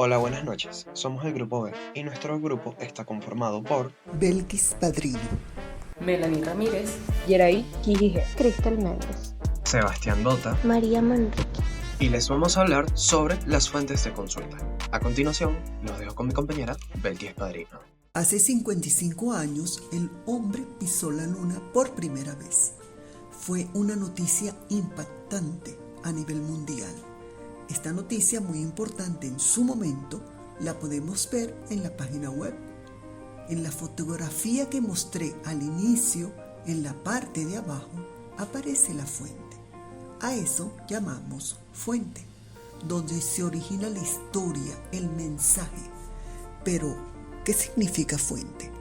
Hola, buenas noches. Somos el Grupo B y nuestro grupo está conformado por Belkis Padrino, Melanie Ramírez, Yeraí Quijije, Cristel Méndez, Sebastián Dota María Manrique. y les vamos a hablar sobre las fuentes de consulta. A continuación, los dejo con mi compañera Belkis Padrino. Hace 55 años el hombre pisó la luna por primera vez. Fue una noticia impactante a nivel mundial. Esta noticia muy importante en su momento la podemos ver en la página web. En la fotografía que mostré al inicio, en la parte de abajo, aparece la fuente. A eso llamamos fuente, donde se origina la historia, el mensaje. Pero, ¿qué significa fuente?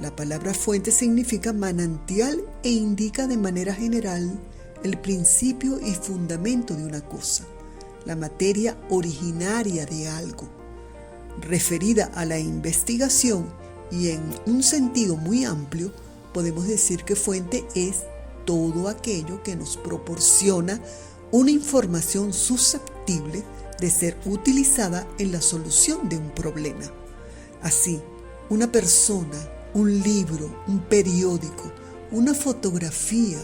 La palabra fuente significa manantial e indica de manera general el principio y fundamento de una cosa, la materia originaria de algo, referida a la investigación, y en un sentido muy amplio podemos decir que fuente es todo aquello que nos proporciona una información susceptible de ser utilizada en la solución de un problema. Así, una persona, un libro, un periódico, una fotografía,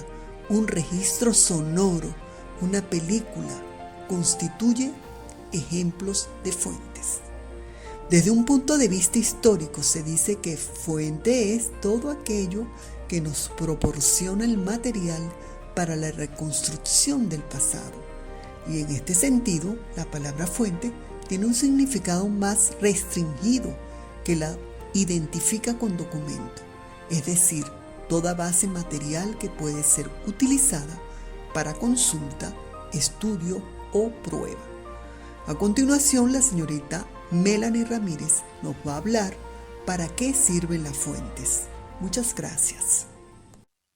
un registro sonoro, una película, constituye ejemplos de fuentes. Desde un punto de vista histórico se dice que fuente es todo aquello que nos proporciona el material para la reconstrucción del pasado. Y en este sentido, la palabra fuente tiene un significado más restringido que la identifica con documento, es decir, toda base material que puede ser utilizada para consulta, estudio o prueba. A continuación, la señorita Melanie Ramírez nos va a hablar para qué sirven las fuentes. Muchas gracias.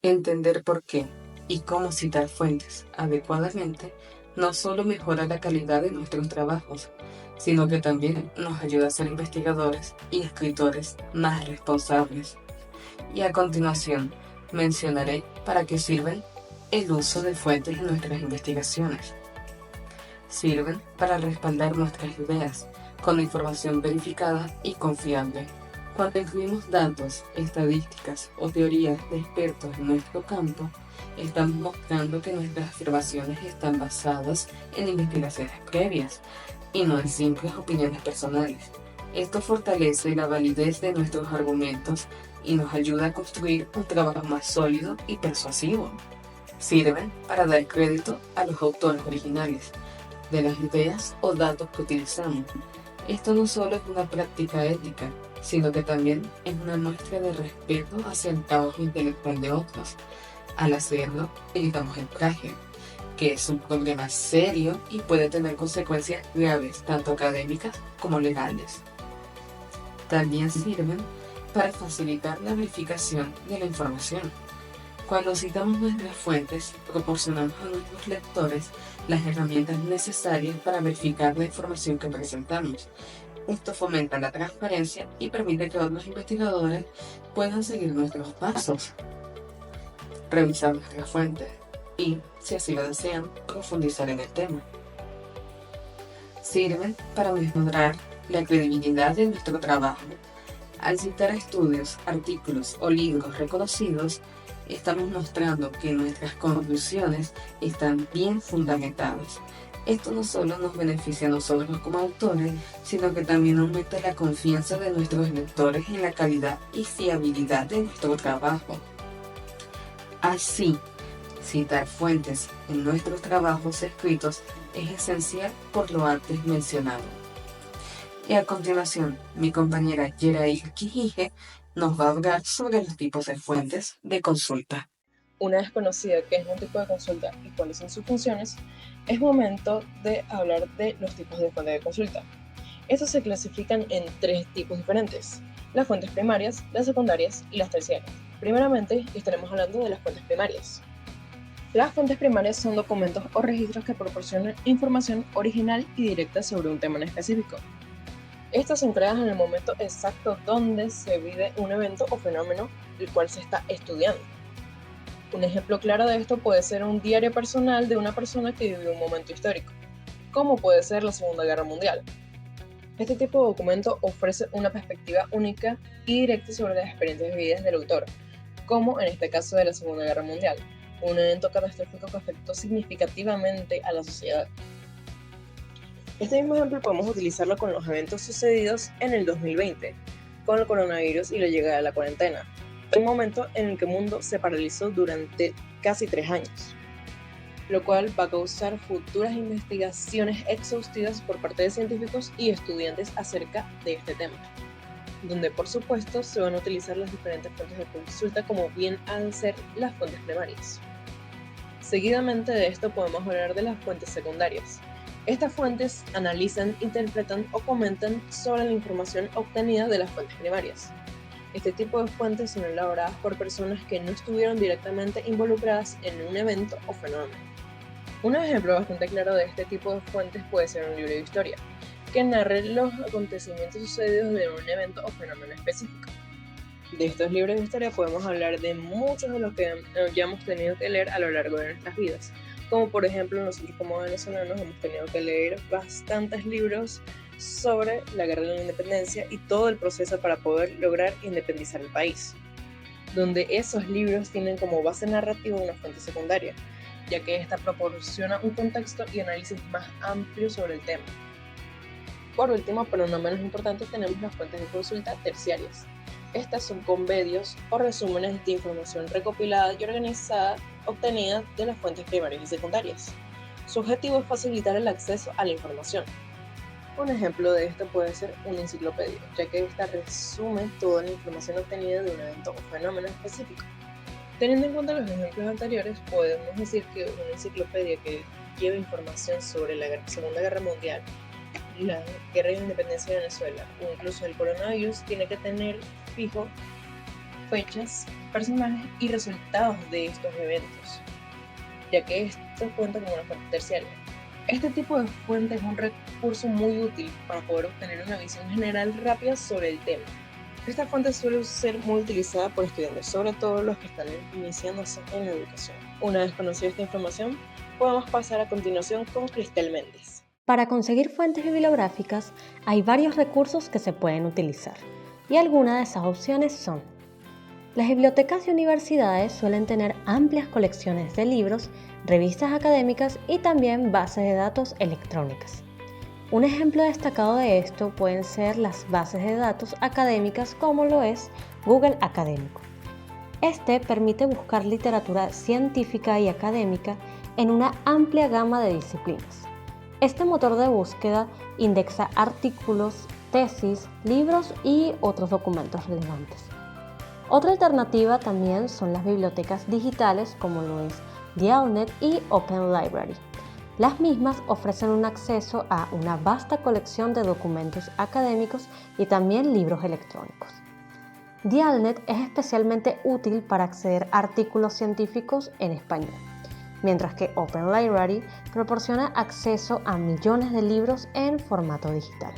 entender por qué y cómo citar fuentes adecuadamente no solo mejora la calidad de nuestros trabajos, sino que también nos ayuda a ser investigadores y escritores más responsables. Y a continuación mencionaré para qué sirven el uso de fuentes en nuestras investigaciones. Sirven para respaldar nuestras ideas con información verificada y confiable. Cuando incluimos datos, estadísticas o teorías de expertos en nuestro campo, estamos mostrando que nuestras afirmaciones están basadas en investigaciones previas y no en simples opiniones personales. Esto fortalece la validez de nuestros argumentos y nos ayuda a construir un trabajo más sólido y persuasivo. Sirven para dar crédito a los autores originales de las ideas o datos que utilizamos. Esto no solo es una práctica ética, sino que también es una muestra de respeto hacia el trabajo intelectual de otros. Al hacerlo, evitamos el plagio, que es un problema serio y puede tener consecuencias graves, tanto académicas como legales. También sirven para facilitar la verificación de la información. Cuando citamos nuestras fuentes, proporcionamos a nuestros lectores las herramientas necesarias para verificar la información que presentamos. Esto fomenta la transparencia y permite que otros investigadores puedan seguir nuestros pasos, revisar nuestras fuentes y, si así lo desean, profundizar en el tema. Sirven para mejorar la credibilidad de nuestro trabajo. Al citar estudios, artículos o libros reconocidos, estamos mostrando que nuestras conclusiones están bien fundamentadas. Esto no solo nos beneficia a nosotros como autores, sino que también aumenta la confianza de nuestros lectores en la calidad y fiabilidad de nuestro trabajo. Así, citar fuentes en nuestros trabajos escritos es esencial por lo antes mencionado. Y a continuación, mi compañera Yeraí Quijije nos va a hablar sobre los tipos de fuentes de consulta. Una vez conocida qué es un tipo de consulta y cuáles son sus funciones, es momento de hablar de los tipos de fuente de consulta. Estos se clasifican en 3 tipos diferentes: las fuentes primarias, las secundarias y las terciarias. Primeramente, estaremos hablando de las fuentes primarias. Las fuentes primarias son documentos o registros que proporcionan información original y directa sobre un tema en específico. Estas son creadas en el momento exacto donde se vive un evento o fenómeno el cual se está estudiando. Un ejemplo claro de esto puede ser un diario personal de una persona que vivió un momento histórico, como puede ser la Segunda Guerra Mundial. Este tipo de documento ofrece una perspectiva única y directa sobre las experiencias vividas del autor, como en este caso de la Segunda Guerra Mundial, un evento catastrófico que afectó significativamente a la sociedad. Este mismo ejemplo podemos utilizarlo con los eventos sucedidos en el 2020, con el coronavirus y la llegada de la cuarentena, un momento en el que el mundo se paralizó durante casi 3 años, lo cual va a causar futuras investigaciones exhaustivas por parte de científicos y estudiantes acerca de este tema, donde por supuesto se van a utilizar las diferentes fuentes de consulta como bien han de ser las fuentes primarias. Seguidamente de esto podemos hablar de las fuentes secundarias. Estas fuentes analizan, interpretan o comentan sobre la información obtenida de las fuentes primarias. Este tipo de fuentes son elaboradas por personas que no estuvieron directamente involucradas en un evento o fenómeno. Un ejemplo bastante claro de este tipo de fuentes puede ser un libro de historia, que narre los acontecimientos sucedidos de un evento o fenómeno específico. De estos libros de historia podemos hablar de muchos de los que ya hemos tenido que leer a lo largo de nuestras vidas, como por ejemplo nosotros como venezolanos hemos tenido que leer bastantes libros sobre la guerra de la independencia y todo el proceso para poder lograr independizar el país, donde esos libros tienen como base narrativa una fuente secundaria, ya que esta proporciona un contexto y análisis más amplio sobre el tema. Por último, pero no menos importante, tenemos las fuentes de consulta terciarias. Estas son compendios o resúmenes de información recopilada y organizada obtenida de las fuentes primarias y secundarias. Su objetivo es facilitar el acceso a la información. Un ejemplo de esto puede ser una enciclopedia, ya que esta resume toda la información obtenida de un evento o fenómeno específico. Teniendo en cuenta los ejemplos anteriores, podemos decir que una enciclopedia que lleva información sobre la Segunda Guerra Mundial, la guerra de independencia de Venezuela o incluso el coronavirus tiene que tener fijo fechas, personajes y resultados de estos eventos, ya que esto cuenta como una fuente terciaria. Este tipo de fuente es un recurso muy útil para poder obtener una visión general rápida sobre el tema. Esta fuente suele ser muy utilizada por estudiantes, sobre todo los que están iniciándose en la educación. Una vez conocida esta información, podemos pasar a continuación con Cristel Méndez. Para conseguir fuentes bibliográficas hay varios recursos que se pueden utilizar y algunas de esas opciones son: las bibliotecas y universidades suelen tener amplias colecciones de libros, revistas académicas y también bases de datos electrónicas. Un ejemplo destacado de esto pueden ser las bases de datos académicas como lo es Google Académico. Este permite buscar literatura científica y académica en una amplia gama de disciplinas. Este motor de búsqueda indexa artículos, tesis, libros y otros documentos relevantes. Otra alternativa también son las bibliotecas digitales como lo es Dialnet y Open Library. Las mismas ofrecen un acceso a una vasta colección de documentos académicos y también libros electrónicos. Dialnet es especialmente útil para acceder a artículos científicos en español, mientras que Open Library proporciona acceso a millones de libros en formato digital.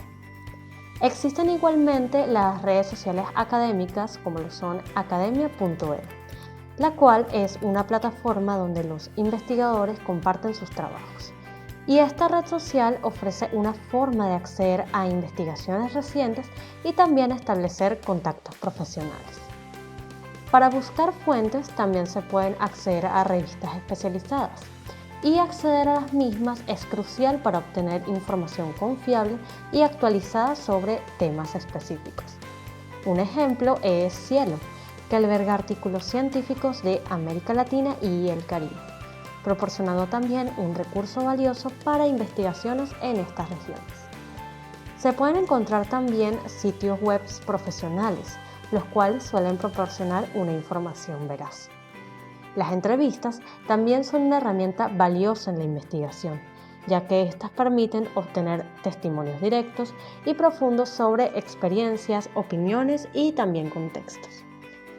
Existen igualmente las redes sociales académicas como lo son academia.edu, la cual es una plataforma donde los investigadores comparten sus trabajos. Y esta red social ofrece una forma de acceder a investigaciones recientes y también establecer contactos profesionales. Para buscar fuentes también se pueden acceder a revistas especializadas y acceder a las mismas es crucial para obtener información confiable y actualizada sobre temas específicos. Un ejemplo es Cielo, que alberga artículos científicos de América Latina y el Caribe, proporcionando también un recurso valioso para investigaciones en estas regiones. Se pueden encontrar también sitios web profesionales, los cuales suelen proporcionar una información veraz. Las entrevistas también son una herramienta valiosa en la investigación, ya que estas permiten obtener testimonios directos y profundos sobre experiencias, opiniones y también contextos.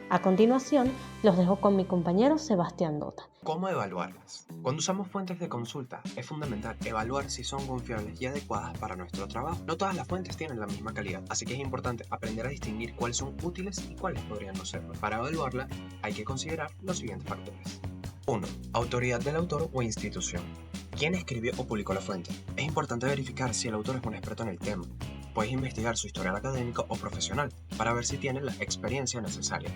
A continuación, los dejo con mi compañero Sebastián Dota. ¿Cómo evaluarlas? Cuando usamos fuentes de consulta, es fundamental evaluar si son confiables y adecuadas para nuestro trabajo. No todas las fuentes tienen la misma calidad, así que es importante aprender a distinguir cuáles son útiles y cuáles podrían no serlo. Para evaluarla, hay que considerar los siguientes factores. 1. Autoridad del autor o institución. ¿Quién escribió o publicó la fuente? Es importante verificar si el autor es un experto en el tema. Puedes investigar su historial académico o profesional para ver si tiene la experiencia necesaria.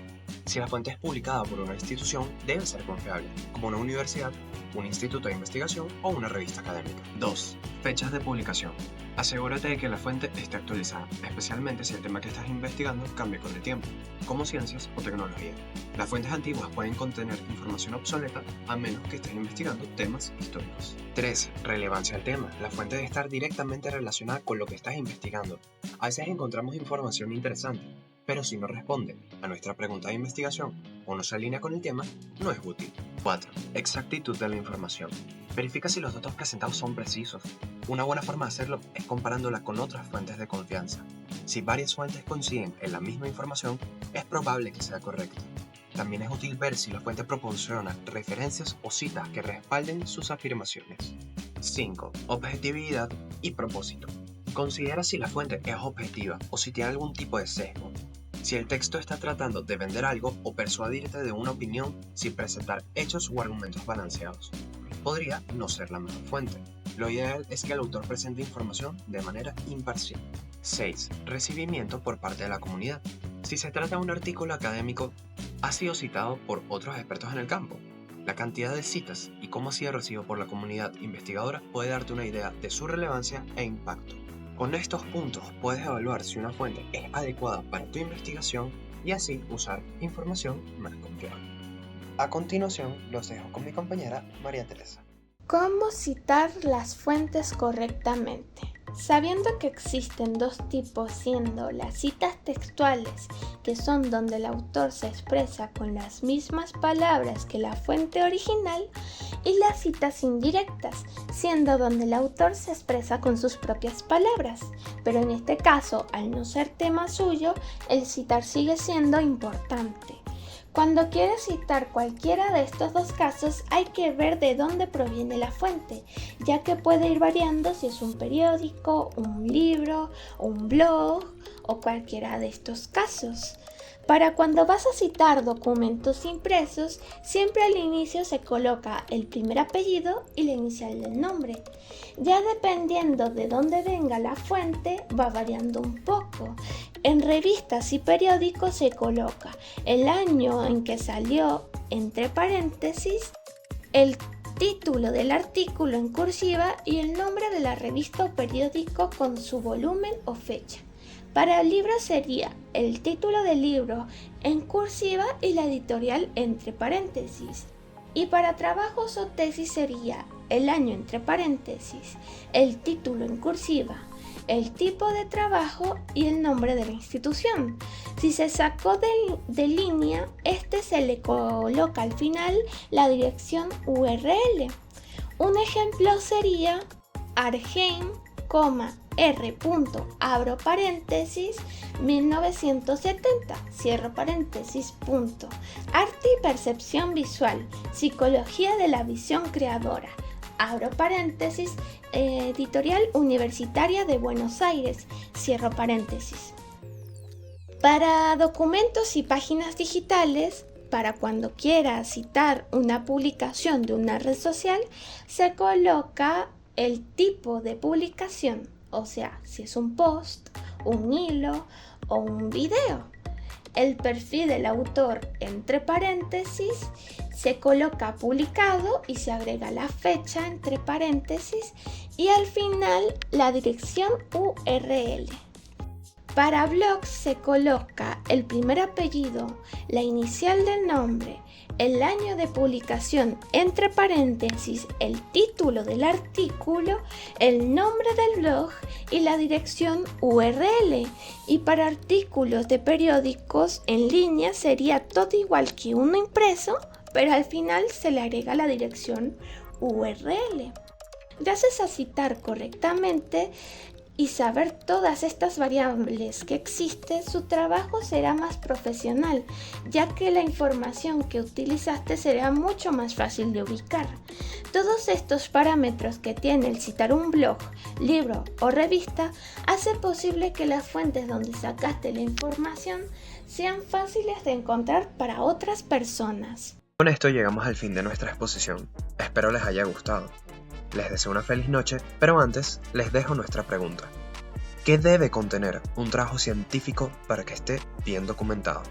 Si la fuente es publicada por una institución, debe ser confiable, como una universidad, un instituto de investigación o una revista académica. 2. Fechas de publicación. Asegúrate de que la fuente esté actualizada, especialmente si el tema que estás investigando cambia con el tiempo, como ciencias o tecnología. Las fuentes antiguas pueden contener información obsoleta a menos que estés investigando temas históricos. 3. Relevancia del tema. La fuente debe estar directamente relacionada con lo que estás investigando. A veces encontramos información interesante, pero si no responde a nuestra pregunta de investigación o no se alinea con el tema, no es útil. 4. Exactitud de la información. Verifica si los datos presentados son precisos. Una buena forma de hacerlo es comparándola con otras fuentes de confianza. Si varias fuentes coinciden en la misma información, es probable que sea correcta. También es útil ver si la fuente proporciona referencias o citas que respalden sus afirmaciones. 5. Objetividad y propósito. Considera si la fuente es objetiva o si tiene algún tipo de sesgo. Si el texto está tratando de vender algo o persuadirte de una opinión sin presentar hechos o argumentos balanceados, podría no ser la mejor fuente. Lo ideal es que el autor presente información de manera imparcial. 6. Recibimiento por parte de la comunidad. Si se trata de un artículo académico, ha sido citado por otros expertos en el campo. La cantidad de citas y cómo ha sido recibido por la comunidad investigadora puede darte una idea de su relevancia e impacto. Con estos puntos puedes evaluar si una fuente es adecuada para tu investigación y así usar información más confiable. A continuación, los dejo con mi compañera María Teresa. ¿Cómo citar las fuentes correctamente? Sabiendo que existen dos tipos, siendo las citas textuales, que son donde el autor se expresa con las mismas palabras que la fuente original, y las citas indirectas, siendo donde el autor se expresa con sus propias palabras. Pero en este caso, al no ser tema suyo, el citar sigue siendo importante. Cuando quieres citar cualquiera de estos dos casos, hay que ver de dónde proviene la fuente, ya que puede ir variando si es un periódico, un libro, un blog o cualquiera de estos casos. Para cuando vas a citar documentos impresos, siempre al inicio se coloca el primer apellido y la inicial del nombre. Ya dependiendo de dónde venga la fuente, va variando un poco. En revistas y periódicos se coloca el año en que salió, entre paréntesis, el título del artículo en cursiva y el nombre de la revista o periódico con su volumen o fecha. Para el libro sería el título del libro en cursiva y la editorial entre paréntesis. Y para trabajos o tesis sería el año entre paréntesis, el título en cursiva, el tipo de trabajo y el nombre de la institución. Si se sacó de línea, se le coloca al final la dirección URL. Un ejemplo sería Argheim, R. abro paréntesis 1970, cierro paréntesis, punto. Arte y percepción visual, psicología de la visión creadora, abro paréntesis, editorial Universitaria de Buenos Aires, cierro paréntesis. Para documentos y páginas digitales, para cuando quiera citar una publicación de una red social, se coloca el tipo de publicación, o sea, si es un post, un hilo o un video. El perfil del autor entre paréntesis, se coloca publicado y se agrega la fecha entre paréntesis y al final la dirección URL. Para blogs se coloca el primer apellido, la inicial del nombre, el año de publicación, entre paréntesis, el título del artículo, el nombre del blog y la dirección URL. Y para artículos de periódicos en línea sería todo igual que uno impreso, pero al final se le agrega la dirección URL. Gracias a citar correctamente y saber todas estas variables que existen, su trabajo será más profesional, ya que la información que utilizaste será mucho más fácil de ubicar. Todos estos parámetros que tiene el citar un blog, libro o revista hace posible que las fuentes donde sacaste la información sean fáciles de encontrar para otras personas. Con esto llegamos al fin de nuestra exposición. Espero les haya gustado. Les deseo una feliz noche, pero antes les dejo nuestra pregunta. ¿Qué debe contener un trabajo científico para que esté bien documentado?